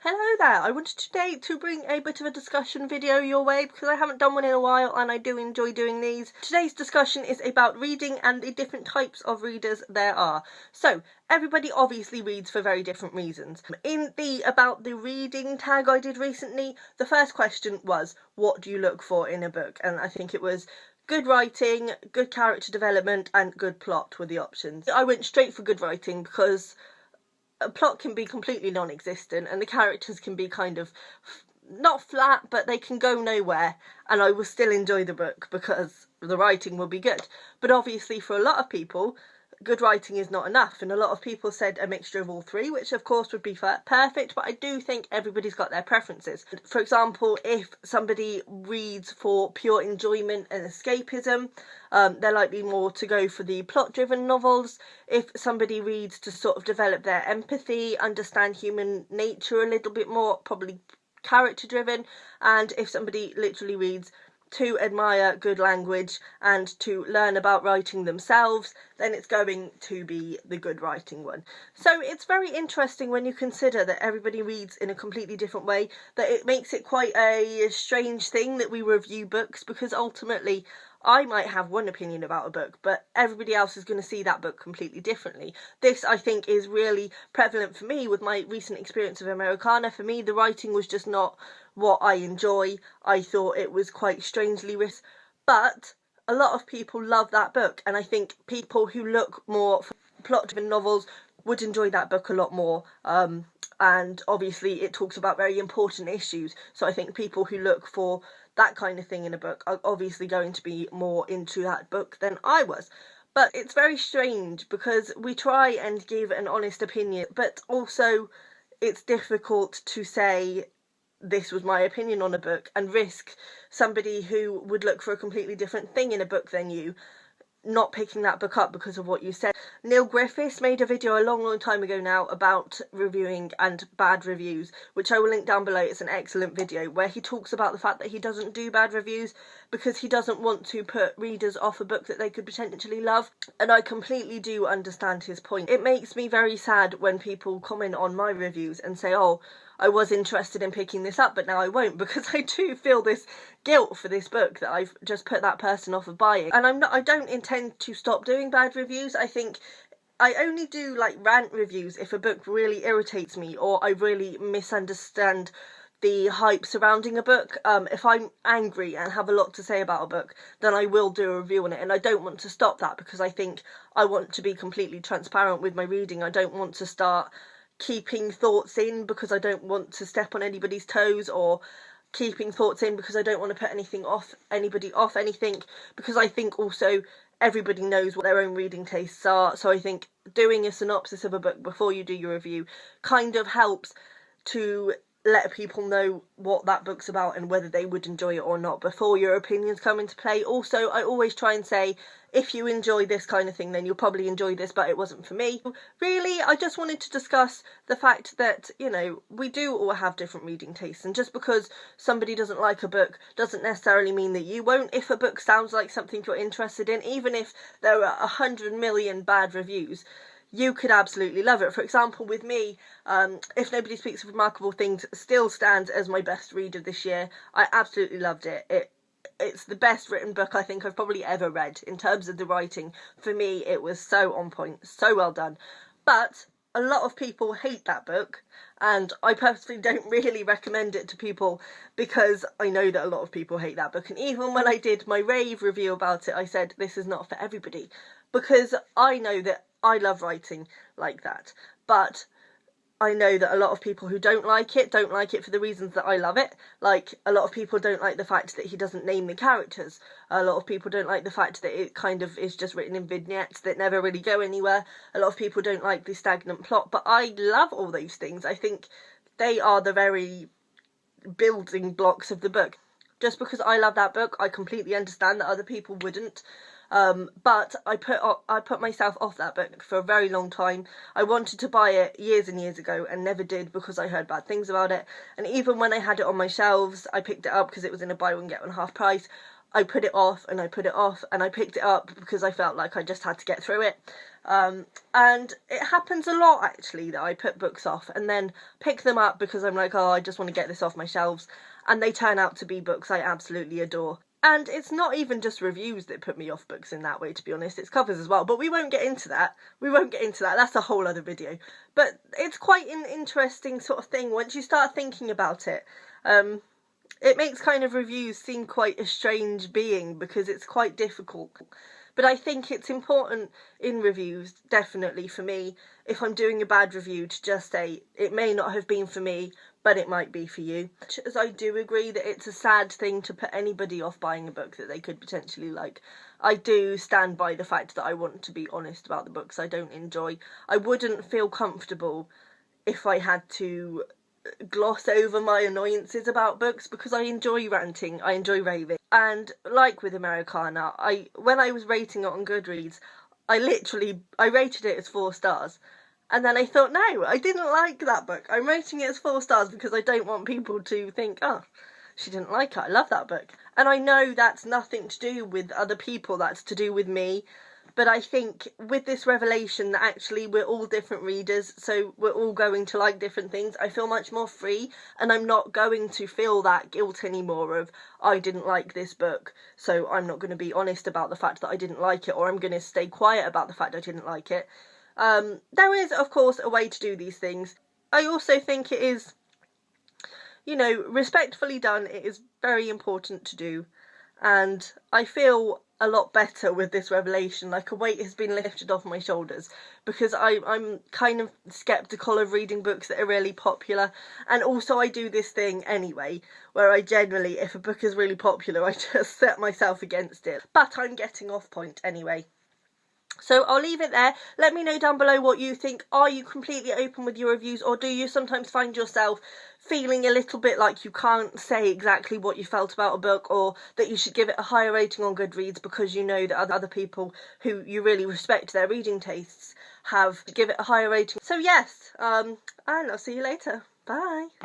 Hello there, I wanted today to bring a bit of a discussion video your way because I haven't done one in a while and I do enjoy doing these. Today's discussion is about reading and the different types of readers there are. So, everybody obviously reads for very different reasons. In the About the Reading tag I did recently, the first question was, what do you look for in a book? And I think it was good writing, good character development and good plot were the options. I went straight for good writing because a plot can be completely non-existent and the characters can be kind of not flat, but they can go nowhere, and I will still enjoy the book because the writing will be good. But obviously for a lot of people, good writing is not enough, and a lot of people said a mixture of all three, which of course would be perfect, but I do think everybody's got their preferences. For example, if somebody reads for pure enjoyment and escapism, they're likely more to go for the plot-driven novels. If somebody reads to sort of develop their empathy, understand human nature a little bit more, probably character-driven. And if somebody literally reads to admire good language and to learn about writing themselves, then it's going to be the good writing one. So it's very interesting when you consider that everybody reads in a completely different way, that it makes it quite a strange thing that we review books, because ultimately I might have one opinion about a book, but everybody else is going to see that book completely differently. This, I think, is really prevalent for me with my recent experience of Americana. For me, the writing was just not what I enjoy. I thought it was quite strangely written, but a lot of people love that book, and I think people who look more for plot-driven novels would enjoy that book a lot more. And obviously it talks about very important issues, so I think people who look for that kind of thing in a book are obviously going to be more into that book than I was. But it's very strange because we try and give an honest opinion, but also it's difficult to say this was my opinion on a book and risk somebody who would look for a completely different thing in a book than you not picking that book up because of what you said. Neil Griffiths made a video a long time ago now about reviewing and bad reviews, which I will link down below. It's an excellent video where he talks about the fact that he doesn't do bad reviews because he doesn't want to put readers off a book that they could potentially love, and I completely do understand his point. It makes me very sad when people comment on my reviews and say, oh, I was interested in picking this up but now I won't, because I do feel this guilt for this book that I've just put that person off of buying. And I don't intend to stop doing bad reviews. I think I only do like rant reviews if a book really irritates me or I really misunderstand the hype surrounding a book. If I'm angry and have a lot to say about a book, then I will do a review on it, and I don't want to stop that because I think I want to be completely transparent with my reading. I don't want to start keeping thoughts in because I don't want to step on anybody's toes, or keeping thoughts in because I don't want to put anybody off anything, because I think also everybody knows what their own reading tastes are. So I think doing a synopsis of a book before you do your review kind of helps to let people know what that book's about and whether they would enjoy it or not before your opinions come into play. Also, I always try and say, if you enjoy this kind of thing, then you'll probably enjoy this, but it wasn't for me. Really, I just wanted to discuss the fact that, you know, we do all have different reading tastes, and just because somebody doesn't like a book doesn't necessarily mean that you won't. If a book sounds like something you're interested in, even if there are 100 million bad reviews, you could absolutely love it. For example, with me, If Nobody Speaks of Remarkable Things still stands as my best read of this year. I absolutely loved it. It's the best written book I think I've probably ever read in terms of the writing. For me, it was so on point, so well done. But a lot of people hate that book, and I personally don't really recommend it to people because I know that a lot of people hate that book. And even when I did my rave review about it, I said this is not for everybody, because I know that I love writing like that, but I know that a lot of people who don't like it for the reasons that I love it. Like, a lot of people don't like the fact that he doesn't name the characters. A lot of people don't like the fact that it kind of is just written in vignettes that never really go anywhere. A lot of people don't like the stagnant plot, but I love all those things. I think they are the very building blocks of the book. Just because I love that book, I completely understand that other people wouldn't. But I put myself off that book for a very long time. I wanted to buy it years and years ago and never did because I heard bad things about it. And even when I had it on my shelves, I picked it up because it was in a buy one get one half price. I put it off and I put it off, and I picked it up because I felt like I just had to get through it. And it happens a lot, actually, that I put books off and then pick them up because I'm like, oh, I just want to get this off my shelves, and they turn out to be books I absolutely adore. And it's not even just reviews that put me off books in that way, to be honest. It's covers as well, but we won't get into that. That's a whole other video. But it's quite an interesting sort of thing once you start thinking about it. It makes kind of reviews seem quite a strange being because it's quite difficult. But I think it's important in reviews, definitely for me, if I'm doing a bad review, to just say, it may not have been for me, but it might be for you. As I do agree that it's a sad thing to put anybody off buying a book that they could potentially like, I do stand by the fact that I want to be honest about the books I don't enjoy. I wouldn't feel comfortable if I had to gloss over my annoyances about books, because I enjoy ranting, I enjoy raving. And like with Americana, when I was rating it on Goodreads, I rated it as 4 stars. And then I thought, no, I didn't like that book. I'm rating it as 4 stars because I don't want people to think, oh, she didn't like it, I love that book. And I know that's nothing to do with other people, that's to do with me. But I think with this revelation that actually we're all different readers, so we're all going to like different things, I feel much more free, and I'm not going to feel that guilt anymore of, I didn't like this book, so I'm not going to be honest about the fact that I didn't like it, or I'm going to stay quiet about the fact I didn't like it. There is, of course, a way to do these things. I also think it is, you know, respectfully done. It is very important to do, and I feel a lot better with this revelation, like a weight has been lifted off my shoulders, because I'm kind of sceptical of reading books that are really popular. And also I do this thing anyway, where I generally, if a book is really popular, I just set myself against it. But I'm getting off point anyway. So I'll leave it there. Let me know down below what you think. Are you completely open with your reviews, or do you sometimes find yourself feeling a little bit like you can't say exactly what you felt about a book, or that you should give it a higher rating on Goodreads because you know that other people who you really respect their reading tastes have to give it a higher rating? So yes, and I'll see you later. Bye.